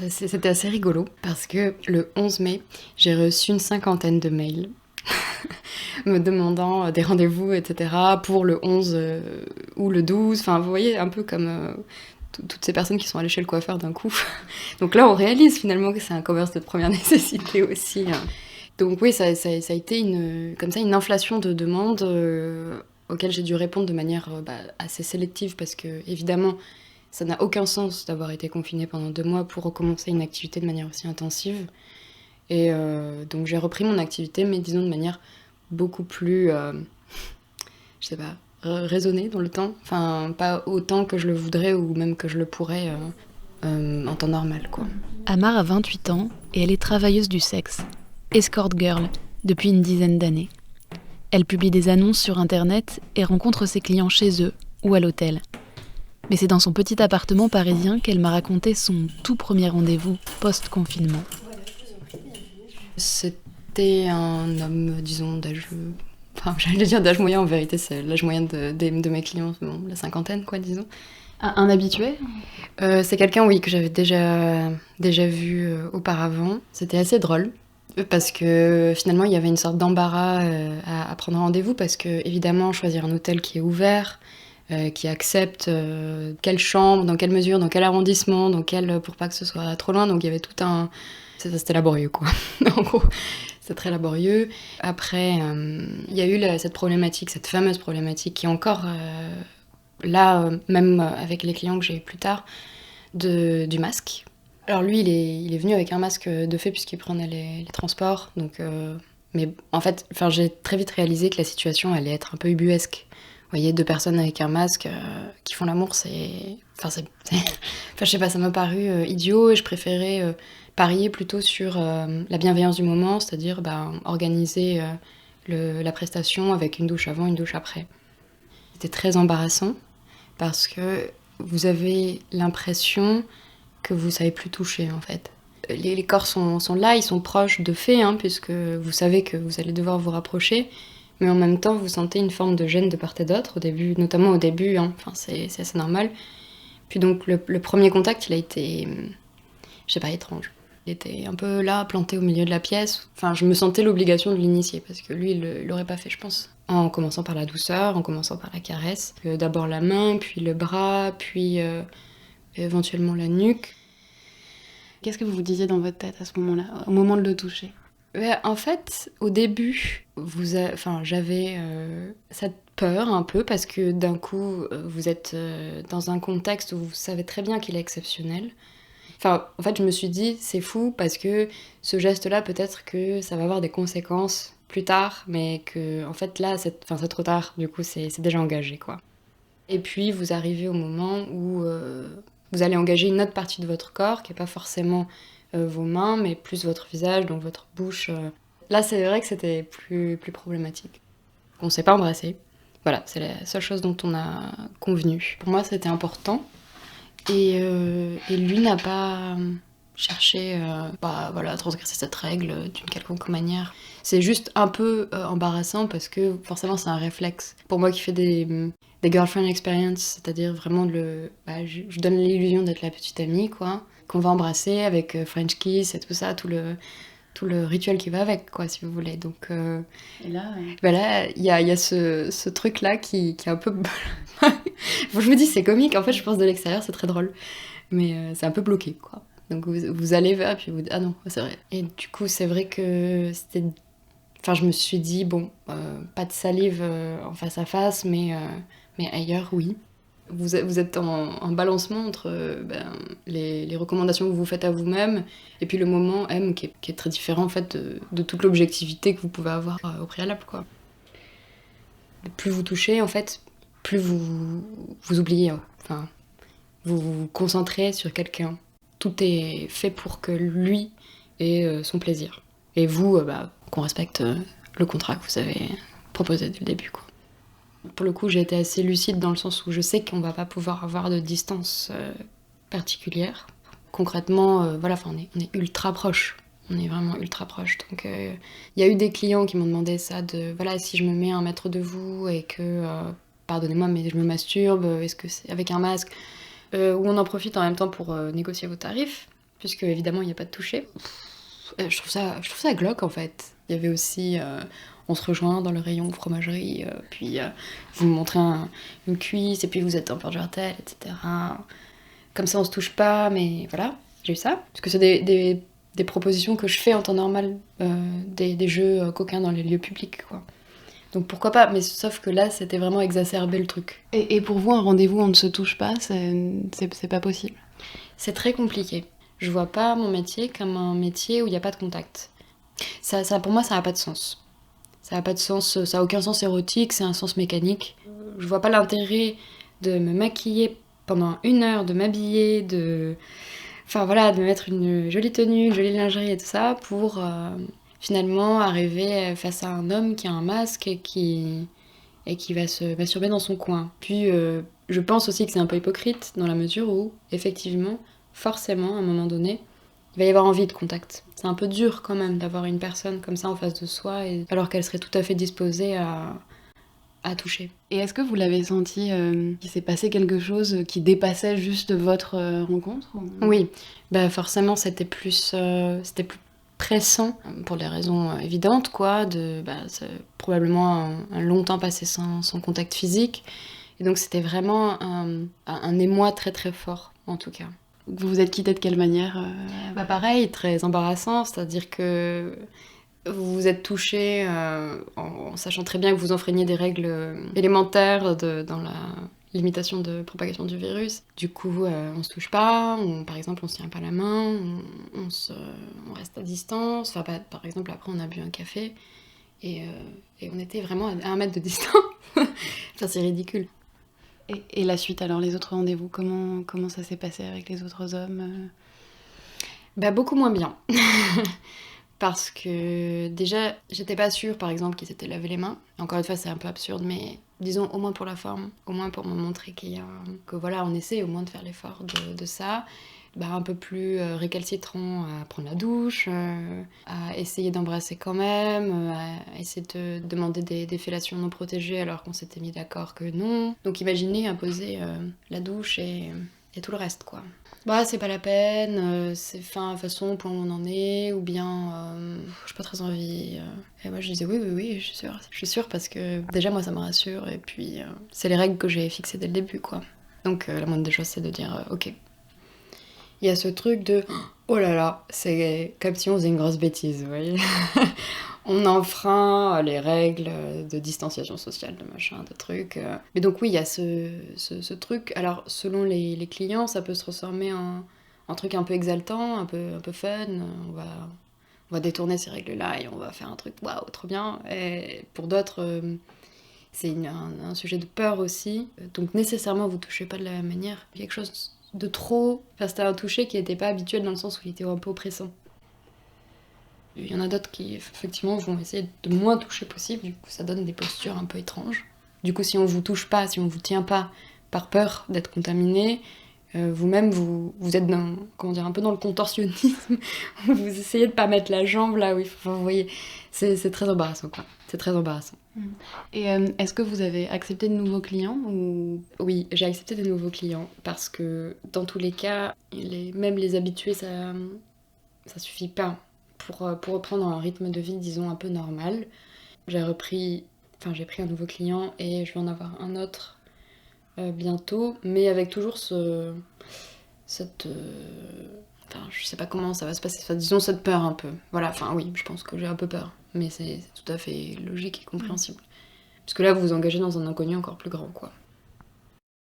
C'était assez rigolo parce que le 11 mai, j'ai reçu une cinquantaine de mails me demandant des rendez-vous, etc. pour le 11 ou le 12. Enfin, vous voyez, un peu comme toutes ces personnes qui sont allées chez le coiffeur d'un coup. Donc là, on réalise finalement que c'est un commerce de première nécessité aussi, hein. Donc oui, ça a été comme ça, une inflation de demandes auxquelles j'ai dû répondre de manière assez sélective parce que, évidemment, ça n'a aucun sens d'avoir été confinée pendant 2 mois pour recommencer une activité de manière aussi intensive. Et donc j'ai repris mon activité, mais disons de manière beaucoup plus, je sais pas, raisonnée dans le temps. Enfin, pas autant que je le voudrais ou même que je le pourrais en temps normal, quoi. Amar a 28 ans et elle est travailleuse du sexe, escort girl, depuis une dizaine d'années. Elle publie des annonces sur Internet et rencontre ses clients chez eux ou à l'hôtel. Mais c'est dans son petit appartement parisien qu'elle m'a raconté son tout premier rendez-vous post-confinement. C'était un homme, disons, d'âge... Enfin, j'allais dire d'âge moyen, en vérité, c'est l'âge moyen de mes clients, bon, la cinquantaine, quoi, disons. Un habitué ? C'est quelqu'un, oui, que j'avais déjà vu auparavant. C'était assez drôle, parce que finalement, il y avait une sorte d'embarras à prendre rendez-vous, parce que, évidemment, choisir un hôtel qui est ouvert, qui accepte quelle chambre, dans quelle mesure, dans quel arrondissement, pour pas que ce soit trop loin. Donc il y avait tout un... C'était laborieux, quoi. En gros, c'est très laborieux. Après, il y a eu cette problématique, cette fameuse problématique qui est encore là, même avec les clients que j'ai eu plus tard, du masque. Alors lui, il est venu avec un masque de fait puisqu'il prenait les transports. Donc, mais en fait, j'ai très vite réalisé que la situation allait être un peu ubuesque. Vous voyez, 2 personnes avec un masque qui font l'amour, je sais pas, ça m'a paru idiot et je préférais parier plutôt sur la bienveillance du moment, c'est-à-dire organiser la prestation avec une douche avant, une douche après. C'était très embarrassant parce que vous avez l'impression que vous savez plus toucher en fait. Les corps sont là, ils sont proches de fait, hein, puisque vous savez que vous allez devoir vous rapprocher, mais en même temps vous sentez une forme de gêne de part et d'autre, notamment au début, hein. Enfin, c'est assez normal. Puis donc le premier contact, il a été, je sais pas, étrange. Il était un peu là, planté au milieu de la pièce. Enfin, je me sentais l'obligation de l'initier, parce que lui, il l'aurait pas fait, je pense. En commençant par la douceur, en commençant par la caresse. D'abord la main, puis le bras, puis éventuellement la nuque. Qu'est-ce que vous vous disiez dans votre tête à ce moment-là, au moment de le toucher ? En fait, au début, j'avais cette peur un peu, parce que d'un coup, vous êtes dans un contexte où vous savez très bien qu'il est exceptionnel. Enfin, en fait, je me suis dit, c'est fou, parce que ce geste-là, peut-être que ça va avoir des conséquences plus tard, mais que, en fait, là, c'est trop tard, du coup, c'est déjà engagé, quoi. Et puis, vous arrivez au moment où vous allez engager une autre partie de votre corps, qui n'est pas forcément vos mains, mais plus votre visage, donc votre bouche. Là, c'est vrai que c'était plus problématique. On ne s'est pas embrassé. Voilà, c'est la seule chose dont on a convenu. Pour moi, c'était important. Et lui n'a pas cherché à transgresser cette règle d'une quelconque manière. C'est juste un peu embarrassant parce que forcément c'est un réflexe. Pour moi qui fais des girlfriend experience, c'est-à-dire vraiment je donne l'illusion d'être la petite amie, quoi, qu'on va embrasser avec French kiss et tout ça, tout le rituel qui va avec, quoi, si vous voulez. Donc, et là, il y a ce truc-là qui est un peu... je me dis, c'est comique. En fait, je pense de l'extérieur, c'est très drôle. Mais c'est un peu bloqué, quoi. Donc, vous allez vers, puis vous dites, ah non, c'est vrai. Et du coup, c'est vrai que c'était... Enfin, je me suis dit, bon, pas de salive en face à face, mais ailleurs, oui. Vous êtes en balancement entre les recommandations que vous faites à vous-même et puis le moment M qui est très différent en fait de toute l'objectivité que vous pouvez avoir au préalable, quoi. Plus vous touchez, en fait, plus vous oubliez. Enfin, vous vous concentrez sur quelqu'un. Tout est fait pour que lui ait son plaisir. Et vous, qu'on respecte le contrat que vous avez proposé dès le début, quoi. Pour le coup, j'ai été assez lucide dans le sens où je sais qu'on va pas pouvoir avoir de distance particulière. Concrètement, on est ultra proches. On est vraiment ultra proches. Donc, il y a eu des clients qui m'ont demandé ça si je me mets 1 mètre de vous et que, pardonnez-moi, mais je me masturbe, est-ce que c'est avec un masque ou on en profite en même temps pour négocier vos tarifs. puisque évidemment il n'y a pas de toucher. Je trouve ça glauque en fait. Il y avait aussi on se rejoint dans le rayon fromagerie, puis vous me montrez une cuisse, et puis vous êtes en porte jartel, etc. Comme ça on se touche pas, mais voilà, j'ai eu ça. Parce que c'est des propositions que je fais en temps normal, des jeux coquins dans les lieux publics, quoi. Donc pourquoi pas, mais sauf que là c'était vraiment exacerbé le truc. Et pour vous, un rendez-vous, on ne se touche pas, c'est pas possible? C'est très compliqué. Je vois pas mon métier comme un métier où il n'y a pas de contact. Ça, pour moi, ça n'a pas de sens. Ça n'a pas de sens, ça n'a aucun sens érotique, c'est un sens mécanique. Je vois pas l'intérêt de me maquiller pendant 1 heure, de m'habiller, enfin voilà, de mettre une jolie tenue, une jolie lingerie et tout ça pour finalement arriver face à un homme qui a un masque et qui va se masturber dans son coin. Puis je pense aussi que c'est un peu hypocrite dans la mesure où, effectivement, forcément, à un moment donné, il va y avoir envie de contact. C'est un peu dur quand même d'avoir une personne comme ça en face de soi, alors qu'elle serait tout à fait disposée à toucher. Et est-ce que vous l'avez senti qu'il s'est passé quelque chose qui dépassait juste votre rencontre? Oui, bah forcément c'était plus pressant, pour des raisons évidentes, quoi. C'est probablement un long temps passé sans contact physique. Et donc c'était vraiment un émoi très très fort, en tout cas. Vous vous êtes quitté de quelle manière? Pareil, très embarrassant, c'est-à-dire que vous vous êtes touché en sachant très bien que vous enfreigniez des règles élémentaires dans la limitation de propagation du virus. Du coup, on se touche pas, par exemple, on se tient pas la main, on reste à distance. Enfin, par exemple, après, on a bu un café et on était vraiment à 1 mètre de distance. Enfin, c'est ridicule. Et la suite, alors, les autres rendez-vous, comment ça s'est passé avec les autres hommes? Beaucoup moins bien. Parce que déjà, j'étais pas sûre, par exemple, qu'ils s'étaient lavé les mains. Encore une fois, c'est un peu absurde, mais disons au moins pour la forme, au moins pour me montrer que voilà, on essaie au moins de faire l'effort de ça. Un peu plus récalcitrant à prendre la douche, à essayer d'embrasser quand même, à essayer de demander des fellations non protégées alors qu'on s'était mis d'accord que non. Donc imaginez imposer la douche et tout le reste, quoi. C'est pas la peine, c'est fin, de toute façon, au point où on en est, ou bien j'ai pas très envie. Et moi je disais oui, je suis sûre parce que déjà moi ça me rassure, et puis c'est les règles que j'ai fixées dès le début, quoi. Donc la moindre des choses c'est de dire ok. Il y a ce truc de oh là là, c'est comme si on faisait une grosse bêtise, vous voyez. On enfreint les règles de distanciation sociale, de machin, de trucs. Mais donc oui, il y a ce truc. Alors selon les clients, ça peut se transformer en truc un peu exaltant, un peu fun. On va détourner ces règles-là et on va faire un truc waouh, trop bien. Et pour d'autres, c'est un sujet de peur aussi. Donc nécessairement, vous touchez pas de la même manière. Quelque chose de trop... Enfin, c'était un toucher qui n'était pas habituel dans le sens où il était un peu oppressant. Il y en a d'autres qui, effectivement, vont essayer de moins toucher possible, du coup ça donne des postures un peu étranges. Du coup, si on vous touche pas, si on vous tient pas par peur d'être contaminé, vous-même, vous êtes un peu dans le contorsionnisme, vous essayez de pas mettre la jambe là où il faut, vous voyez, c'est très embarrassant, quoi. C'est très embarrassant. Et est-ce que vous avez accepté de nouveaux clients ou... Oui, j'ai accepté de nouveaux clients, parce que dans tous les cas, même les habitués, ça suffit pas. Pour reprendre un rythme de vie, disons, un peu normal. J'ai pris un nouveau client et je vais en avoir un autre bientôt, mais avec toujours je sais pas comment ça va se passer, disons cette peur un peu. Voilà, oui, je pense que j'ai un peu peur, mais c'est tout à fait logique et compréhensible. Parce que là, vous vous engagez dans un inconnu encore plus grand, quoi.